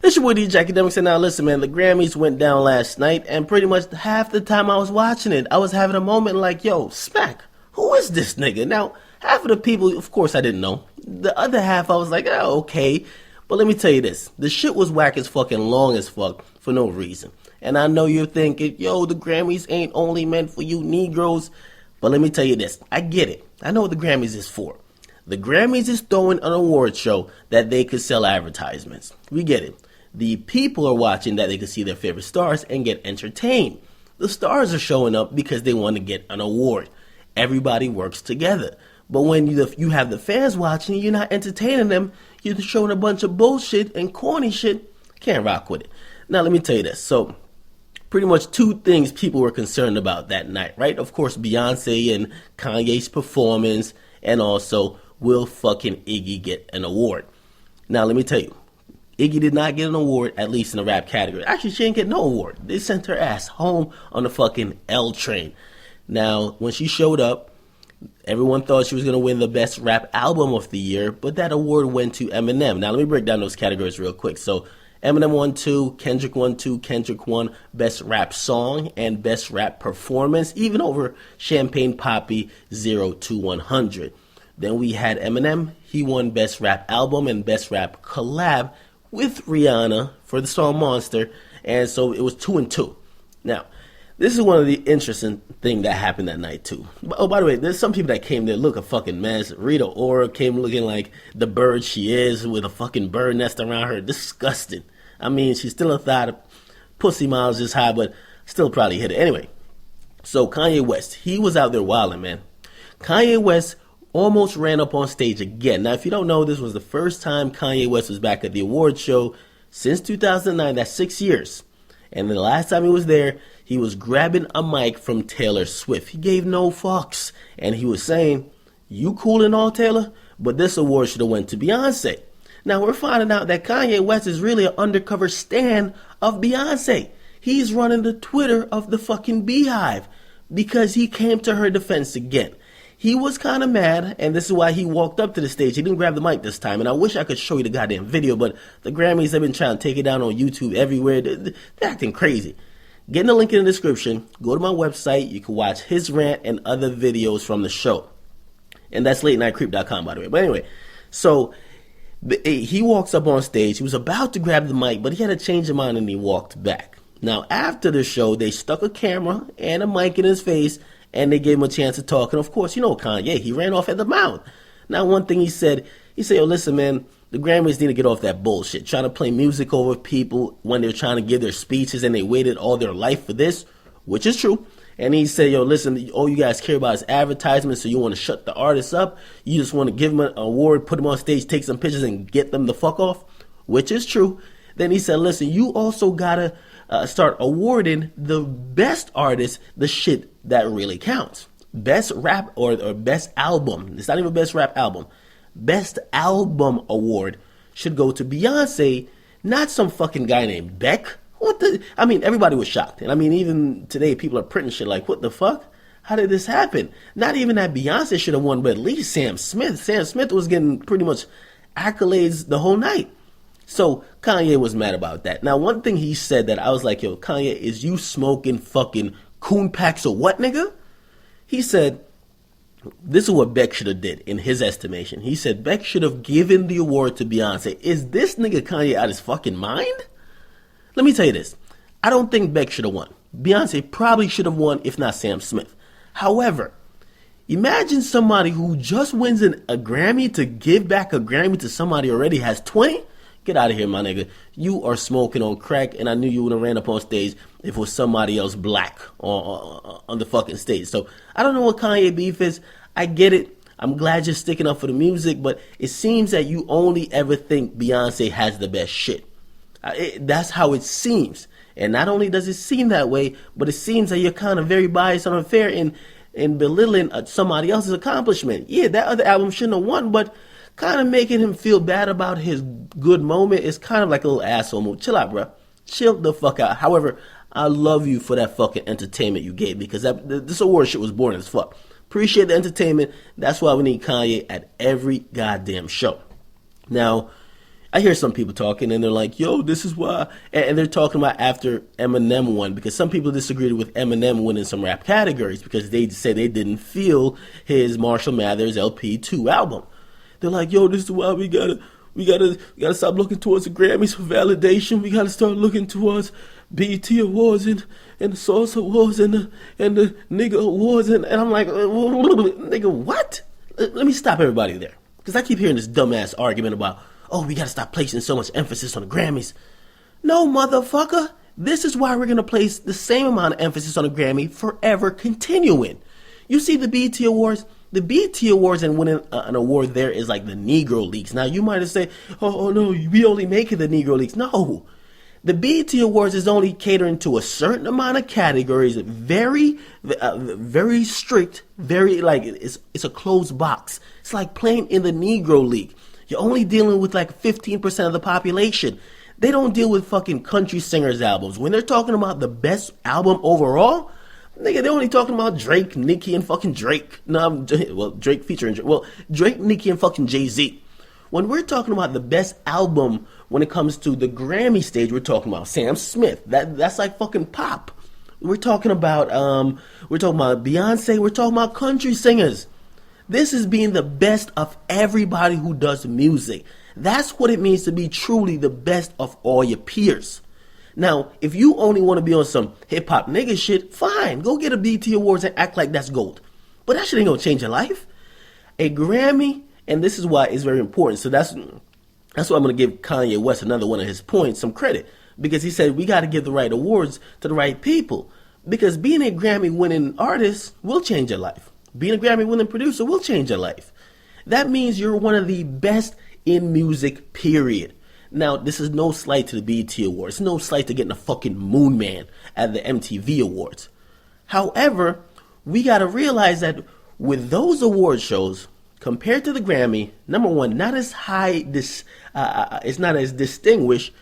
It's your boy DJ Akademiks, and now listen, man, the Grammys went down last night, and pretty much half the time I was watching it, I was having a moment like, yo, Smack, who is this nigga? Now, half of the people, of course, I didn't know. The other half, I was like, oh, okay. But let me tell you this, the shit was whack as fucking long as fuck for no reason. And I know you're thinking, yo, the Grammys ain't only meant for you Negroes. But let me tell you this, I get it. I know what the Grammys is for. The Grammys is throwing an award show that they could sell advertisements. We get it. The people are watching that they can see their favorite stars and get entertained. The stars are showing up because they want to get an award. Everybody works together. But when you have the fans watching, you're not entertaining them. You're showing a bunch of bullshit and corny shit. Can't rock with it. Now, let me tell you this. So, pretty much two things people were concerned about that night, right? Of course, Beyonce and Kanye's performance, and also, will fucking Iggy get an award? Now, let me tell you. Iggy did not get an award, at least in the rap category. Actually, she didn't get no award. They sent her ass home on the fucking L train. Now, when she showed up, everyone thought she was going to win the best rap album of the year, but that award went to Eminem. Now, let me break down those categories real quick. So, Eminem won 2, Kendrick won 2, Kendrick won best rap song and best rap performance, even over Champagne Papi 0 to 100. Then we had Eminem. He won best rap album and best rap collab with Rihanna for the song Monster, and so it was 2 and 2. Now, this is one of the interesting things that happened that night too. Oh, by the way, there's some people that came there look a fucking mess. Rita Ora came looking like the bird she is with a fucking bird nest around her. Disgusting. I mean, she's still a thought pussy miles this high, but still probably hit it. Anyway, so Kanye West, he was out there wilding, man. Kanye West almost ran up on stage again. Now, if you don't know, this was the first time Kanye West was back at the award show since 2009. That's 6 years. And the last time he was there, he was grabbing a mic from Taylor Swift. He gave no fucks. And he was saying, you cool and all, Taylor, but this award should have went to Beyonce. Now, we're finding out that Kanye West is really an undercover stan of Beyonce. He's running the Twitter of the fucking Beehive because he came to her defense again. He was kind of mad, and this is why he walked up to the stage. He didn't grab the mic this time, and I wish I could show you the goddamn video, but the Grammys have been trying to take it down on YouTube everywhere. They're acting crazy. Get in the link in the description. Go to my website. You can watch his rant and other videos from the show. And that's latenightcreep.com, by the way. But anyway, so he walks up on stage. He was about to grab the mic, but he had to change his mind, and he walked back. Now, after the show, they stuck a camera and a mic in his face, and they gave him a chance to talk. And of course, you know Kanye, he ran off at the mouth. Now, one thing he said, yo, listen, man, the Grammys need to get off that bullshit. Trying to play music over people when they're trying to give their speeches and they waited all their life for this, which is true. And he said, yo, listen, all you guys care about is advertisements, so you want to shut the artists up. You just want to give them an award, put them on stage, take some pictures, and get them the fuck off, which is true. Then he said, listen, you also got to start awarding the best artists the shit that really counts. Best rap or best album. It's not even best rap album. Best album award should go to Beyonce, not some fucking guy named Beck. What the? I mean, everybody was shocked. And I mean, even today, people are printing shit like, what the fuck? How did this happen? Not even that Beyonce should have won, but at least Sam Smith. Sam Smith was getting pretty much accolades the whole night. So Kanye was mad about that. Now, one thing he said that I was like, yo, Kanye, is you smoking fucking coon packs or what, nigga? He said, this is what Beck should have did in his estimation. He said Beck should have given the award to Beyonce. Is this nigga Kanye out of his fucking mind? Let me tell you this. I don't think Beck should have won. Beyonce probably should have won, if not Sam Smith. However, imagine somebody who just wins a Grammy to give back a Grammy to somebody who already has 20. Get out of here, my nigga. You are smoking on crack, and I knew you would have ran up on stage if it was somebody else black on the fucking stage. So I don't know what Kanye beef is. I get it. I'm glad you're sticking up for the music, but it seems that you only ever think Beyonce has the best shit. That's how it seems. And not only does it seem that way, but it seems that you're kind of very biased and unfair in belittling somebody else's accomplishment. Yeah, that other album shouldn't have won, but kind of making him feel bad about his good moment is kind of like a little asshole move. Chill out, bro. Chill the fuck out. However, I love you for that fucking entertainment you gave, because this award shit was boring as fuck. Appreciate the entertainment. That's why we need Kanye at every goddamn show. Now, I hear some people talking and they're like, yo, this is why. And they're talking about after Eminem won, because some people disagreed with Eminem winning some rap categories because they said they didn't feel his Marshall Mathers LP2 album. They're like, yo, this is why we gotta stop looking towards the Grammys for validation. We gotta start looking towards BET Awards and the Source Awards and the nigga awards. And I'm like, nigga, what? Let me stop everybody there. Because I keep hearing this dumbass argument about, oh, we gotta stop placing so much emphasis on the Grammys. No, motherfucker. This is why we're gonna place the same amount of emphasis on the Grammy forever continuing. You see the BET Awards? The BET Awards and winning an award there is like the Negro Leagues. Now, you might have said, oh, no, we only make it the Negro Leagues. No. The BET Awards is only catering to a certain amount of categories, very strict, very, like, it's a closed box. It's like playing in the Negro League. You're only dealing with like 15% of the population. They don't deal with fucking country singers' albums. When they're talking about the best album overall, nigga, they're only talking about Drake, Nicki, and fucking Drake. No, well, Drake featuring Drake. Well, Drake, Nicki, and fucking Jay-Z. When we're talking about the best album when it comes to the Grammy stage, we're talking about Sam Smith. That's like fucking pop. We're talking about Beyonce. We're talking about country singers. This is being the best of everybody who does music. That's what it means to be truly the best of all your peers. Now, if you only want to be on some hip-hop nigga shit, fine. Go get a BET Awards and act like that's gold. But that shit ain't gonna change your life. A Grammy, and this is why it's very important. So that's why I'm gonna give Kanye West, another one of his points, some credit. Because he said we gotta give the right awards to the right people. Because being a Grammy-winning artist will change your life. Being a Grammy-winning producer will change your life. That means you're one of the best in music, period. Now, this is no slight to the BET Awards. It's no slight to getting a fucking Moon Man at the MTV Awards. However, we got to realize that with those award shows, compared to the Grammy, number one, not as high, it's not as distinguished,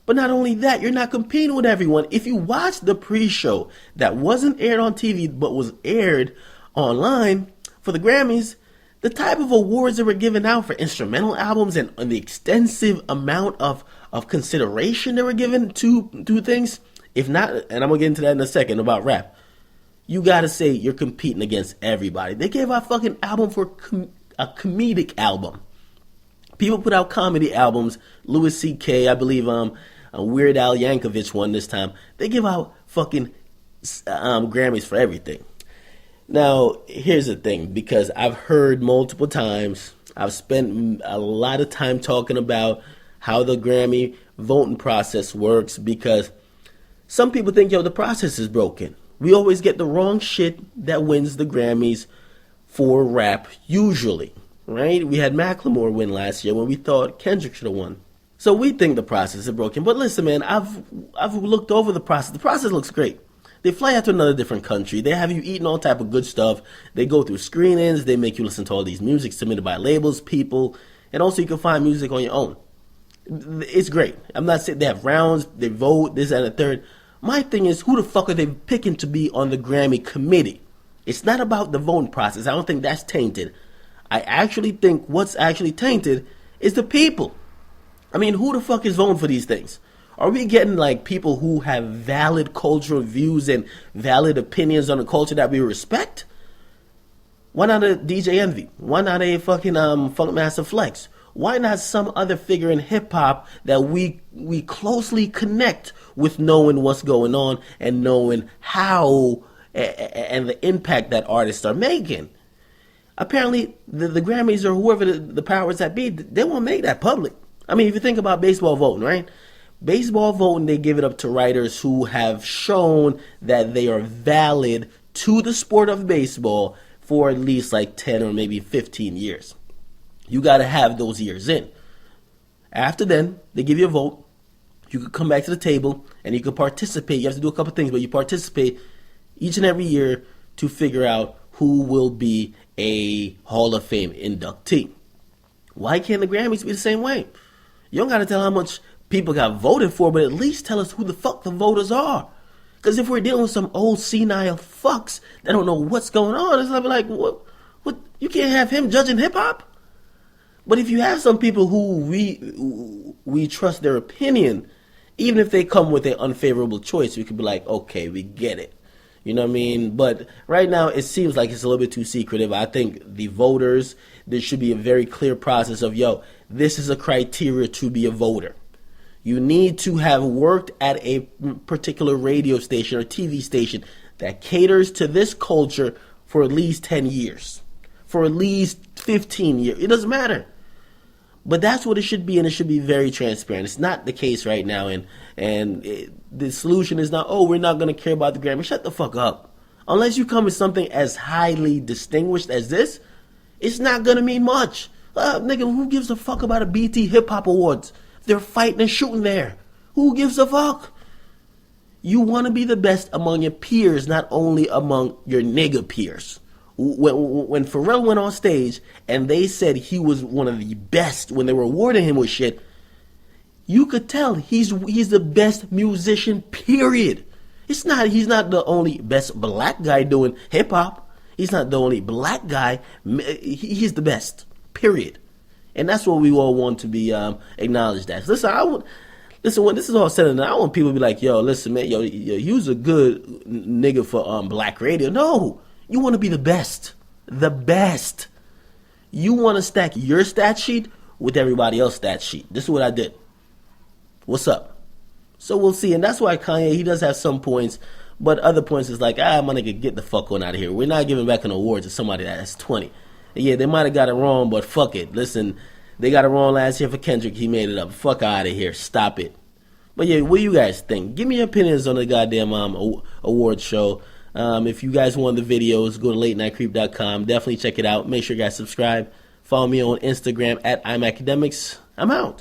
but not only that, you're not competing with everyone. If you watch the pre-show that wasn't aired on TV but was aired online for the Grammys, the type of awards that were given out for instrumental albums and the extensive amount of consideration they were given to things, if not, and I'm going to get into that in a second about rap, you got to say you're competing against everybody. They gave out fucking album for a comedic album. People put out comedy albums. Louis C.K., I believe Weird Al Yankovic won this time. They give out fucking Grammys for everything. Now, here's the thing, because I've heard multiple times, I've spent a lot of time talking about how the Grammy voting process works, because some people think, yo, the process is broken. We always get the wrong shit that wins the Grammys for rap, usually, right? We had Macklemore win last year when we thought Kendrick should have won. So we think the process is broken. But listen, man, I've looked over the process. The process looks great. They fly out to another different country. They have you eating all type of good stuff. They go through screenings. They make you listen to all these music submitted by labels, people. And also you can find music on your own. It's great. I'm not saying they have rounds, they vote, this and the third. My thing is, who the fuck are they picking to be on the Grammy committee? It's not about the voting process. I don't think that's tainted. I actually think what's actually tainted is the people. I mean, who the fuck is voting for these things? Are we getting like people who have valid cultural views and valid opinions on the culture that we respect? Why not a DJ Envy? Why not a fucking Funkmaster Flex? Why not some other figure in hip hop that we closely connect with, knowing what's going on and knowing how and the impact that artists are making? Apparently, the Grammys or whoever the powers that be, they won't make that public. I mean, if you think about baseball voting, right? Baseball voting, they give it up to writers who have shown that they are valid to the sport of baseball for at least like 10 or maybe 15 years. You got to have those years in. After then, they give you a vote. You could come back to the table and you could participate. You have to do a couple things, but you participate each and every year to figure out who will be a Hall of Fame inductee. Why can't the Grammys be the same way? You don't got to tell how much people got voted for, but at least tell us who the fuck the voters are. Because if we're dealing with some old senile fucks that don't know what's going on, it's like, what? You can't have him judging hip hop? But if you have some people who we trust their opinion, even if they come with an unfavorable choice, we could be like, okay, we get it. You know what I mean? But right now, it seems like it's a little bit too secretive. I think the voters, there should be a very clear process of, yo, this is a criteria to be a voter. You need to have worked at a particular radio station or TV station that caters to this culture for at least 10 years, for at least 15 years. It doesn't matter. But that's what it should be, and it should be very transparent. It's not the case right now, the solution is not, oh, we're not going to care about the Grammy. Shut the fuck up. Unless you come with something as highly distinguished as this, it's not going to mean much. Nigga, who gives a fuck about a BT Hip Hop Awards? They're fighting and shooting there. Who gives a fuck? You want to be the best among your peers, not only among your nigga peers. When Pharrell went on stage and they said he was one of the best when they were awarding him with shit, you could tell he's the best musician, period. He's not the only best black guy doing hip hop. He's not the only black guy. He's the best, period. And that's what we all want to be acknowledged as. Listen, when this is all said and done, I want people to be like, yo, listen, man, yo, he was a good nigga for black radio. No. You want to be the best. The best. You want to stack your stat sheet with everybody else's stat sheet. This is what I did. What's up? So we'll see. And that's why Kanye, he does have some points, but other points is like, my nigga, get the fuck on out of here. We're not giving back an award to somebody that has 20. And yeah, they might have got it wrong, but fuck it. Listen, they got it wrong last year for Kendrick. He made it up. Fuck out of here. Stop it. But yeah, what do you guys think? Give me your opinions on the goddamn award show. If you guys want the videos, go to latenightcreep.com. Definitely check it out. Make sure you guys subscribe. Follow me on Instagram at Akademiks. I'm out.